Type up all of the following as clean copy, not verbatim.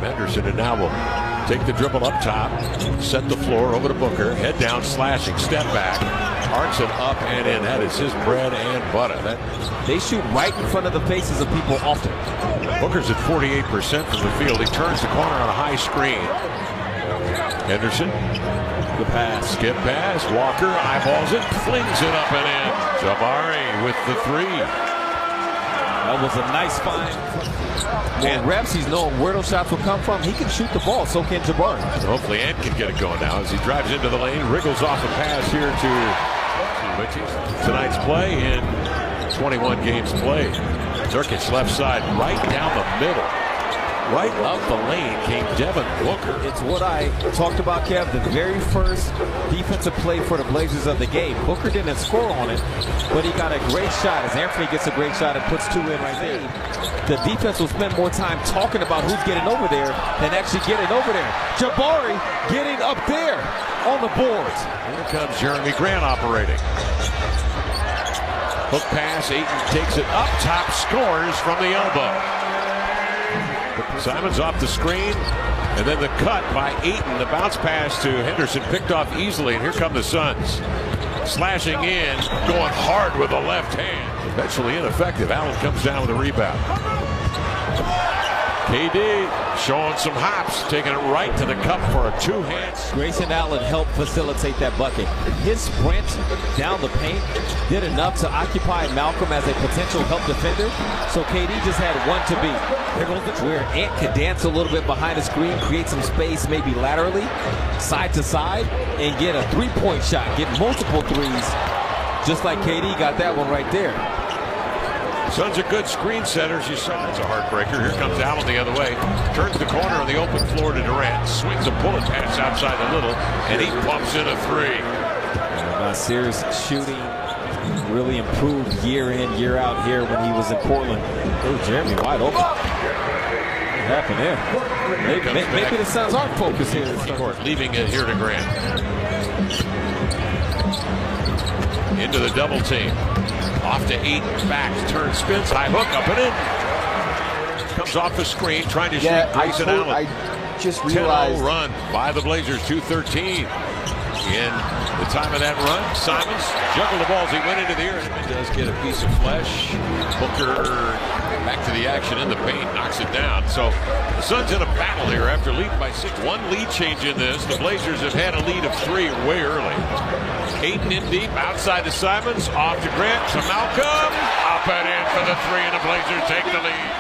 Henderson, and now will take the dribble up top, set the floor over to Booker, head down, slashing, step back, arcs it up and in. That is his bread and butter. They shoot right in front of the faces of people often. Booker's at 48% from the field. He turns the corner on a high screen. Henderson, the pass, skip pass, Walker eyeballs it, flings it up and in. Jabari with the three. That was a nice find. And reps, he's known where those shots will come from. He can shoot the ball, so can Jabari. Hopefully Ant can get it going now as he drives into the lane, wriggles off a pass here to tonight's play in 21 games played. Nurkic left side, right down the middle. Right up the lane came Devin Booker. It's what I talked about, Kev, the very first defensive play for the Blazers of the game. Booker didn't score on it, but he got a great shot. As Anthony gets a great shot and puts two in right there. The defense will spend more time talking about who's getting over there than actually getting over there. Jabari getting up there on the boards. Here comes Jeremy Grant operating. Hook pass, Ayton takes it up top, scores from the elbow. Simons off the screen, and then the cut by Ayton. The bounce pass to Henderson picked off easily, and here come the Suns. Slashing in, going hard with the left hand. Eventually ineffective. Allen comes down with a rebound. KD showing some hops, taking it right to the cup for a two-hand. Grayson Allen helped facilitate that bucket. His sprint down the paint did enough to occupy Malcolm as a potential help defender. So KD just had one to beat. There goes the where Ant could dance a little bit behind the screen, create some space, maybe laterally, side to side, and get a three-point shot, get multiple threes, just like KD got that one right there. Suns are good screen setters. You saw that's a heartbreaker. Here comes Allen the other way. Turns the corner on the open floor to Durant. Swings a bullet pass outside the little, and he pumps in a three. Nasir's shooting really improved year in, year out here when he was in Portland. Oh, Jeremy wide open. What happened there? Maybe the Suns aren't focused here. Leaving it here to Grant. Into the double team. Off to Ayton, back, turn, spins, high hook, up and in. Comes off the screen, trying to shoot Grayson Allen. I just realized. 10-0 run by the Blazers, 2:13. In the time of that run, Simons juggled the balls. He went into the air. He does get a piece of flesh. Booker back to the action in the paint, knocks it down. So the Suns in a battle here after leading by 6. One lead change in this. The Blazers have had a lead of 3 way early. Ayton in deep, outside to Simons, off to Grant, to Malcolm, up and in for the 3, and the Blazers take the lead.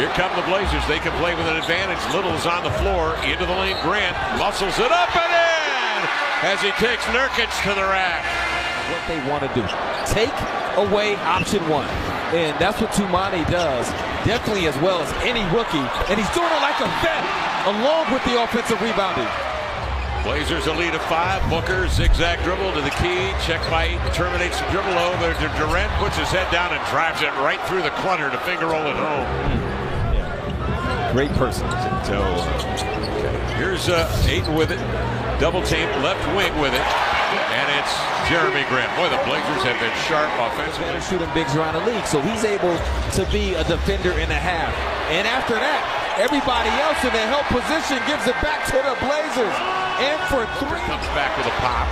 Here come the Blazers. They can play with an advantage. Little is on the floor, into the lane. Grant muscles it up and in as he takes Nurkic to the rack. What they want to do, take away option 1. And that's what Toumani does, definitely as well as any rookie. And he's doing it like a vet, along with the offensive rebounding. Blazers a lead of 5. Booker zigzag dribble to the key. Check by Ayton, terminates the dribble over to Durant, puts his head down and drives it right through the clutter to finger roll it home. Yeah. Great person. So here's Ayton with it. Double team, left wing with it. And it's Jeremy Grant. Boy, the Blazers have been sharp offensively. Better shooting bigs around the league, so he's able to be a defender and a half. And after that, everybody else in the help position gives it back to the Blazers. And for 3. Comes back with a pop.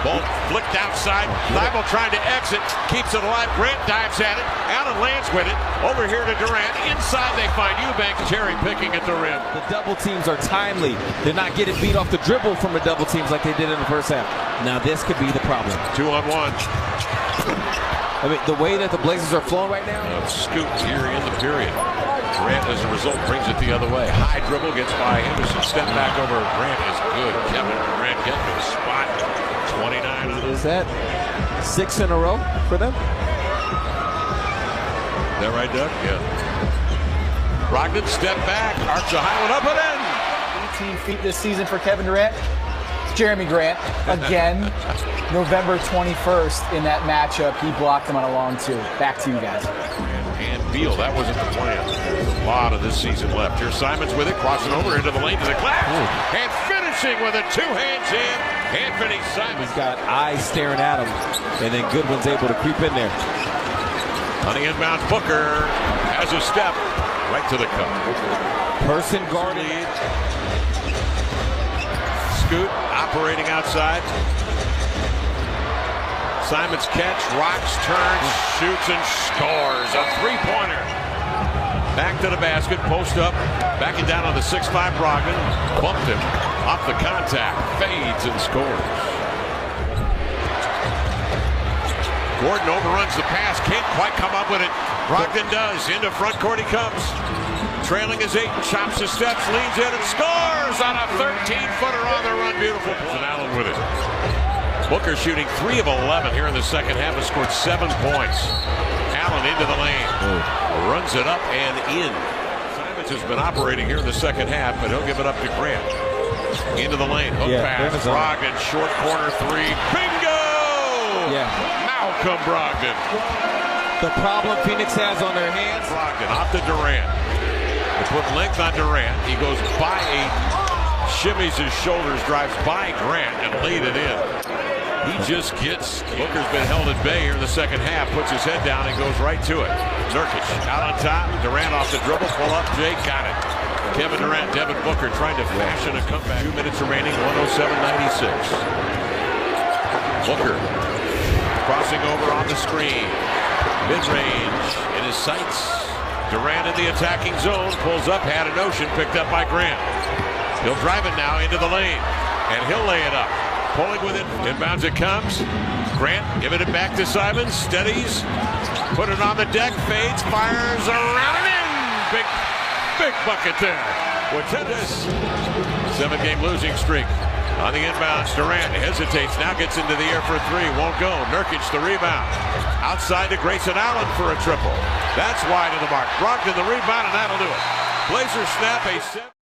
Ball flicked outside. Thibault trying to exit. Keeps it alive. Grant dives at it. Allen lands with it. Over here to Durant. Inside they find Eubanks cherry picking at the rim. The double teams are timely. They're not getting beat off the dribble from the double teams like they did in the first half. Now this could be the problem. 2-on-1. I mean, the way that the Blazers are flowing right now. Scoop here in the period. Grant, as a result, brings it the other way. High dribble gets by Henderson. Step back over. Grant is good. Kevin Durant getting to the spot. 29. Is that 6 in a row for them? Is that right, Doug? Yeah. Brogdon, step back. Arcs a high one up and in. 18 feet this season for Kevin Durant. Jeremy Grant, again, November 21st in that matchup. He blocked him on a long 2. Back to you guys. And Beal, that wasn't the plan. There's a lot of this season left. Here's Simons with it, crossing over into the lane to the glass. And finishing with it, 2 hands in. Anthony Simons. He's got eyes staring at him, and then Goodwin's able to creep in there. On the inbound, Booker has a step right to the cup. Person guarding. Lead. Scoot operating outside. Simons catch, rocks, turns, shoots, and scores. A three-pointer. Back to the basket, post up, backing down on the 6'5" Brogdon. Bumped him off the contact, fades and scores. Gordon overruns the pass, can't quite come up with it. Brogdon does, into front court he comes. Trailing his 8, chops his steps, leans in and scores on a 13-footer on the run. Beautiful. And Allen with it. Booker shooting 3 of 11 here in the second half, has scored 7 points. Allen into the lane, runs it up and in. Simons has been operating here in the second half, but he'll give it up to Grant. Into the lane, hook pass, Brogdon, short corner 3, bingo! Yeah. Malcolm Brogdon. The problem Phoenix has on their hands. Brogdon off to Durant. They put length on Durant. He goes by 8, shimmies his shoulders, drives by Grant and laid it in. He just gets. Booker's been held at bay here in the second half. Puts his head down and goes right to it. Nurkic out on top. Durant off the dribble. Pull up. Jake got it. Kevin Durant, Devin Booker trying to fashion a comeback. 2 minutes remaining. 107-96. Booker crossing over on the screen. Mid-range in his sights. Durant in the attacking zone. Pulls up. Had a notion. Picked up by Grant. He'll drive it now into the lane. And he'll lay it up. Pulling with it, inbounds it comes. Grant giving it back to Simons, steadies, put it on the deck, fades, fires around and in. Big bucket there. What's this? 7-game losing streak. On the inbounds, Durant hesitates, now gets into the air for 3, won't go. Nurkic the rebound. Outside to Grayson Allen for a triple. That's wide of the mark. Brogdon the rebound, and that'll do it. Blazers snap a 7.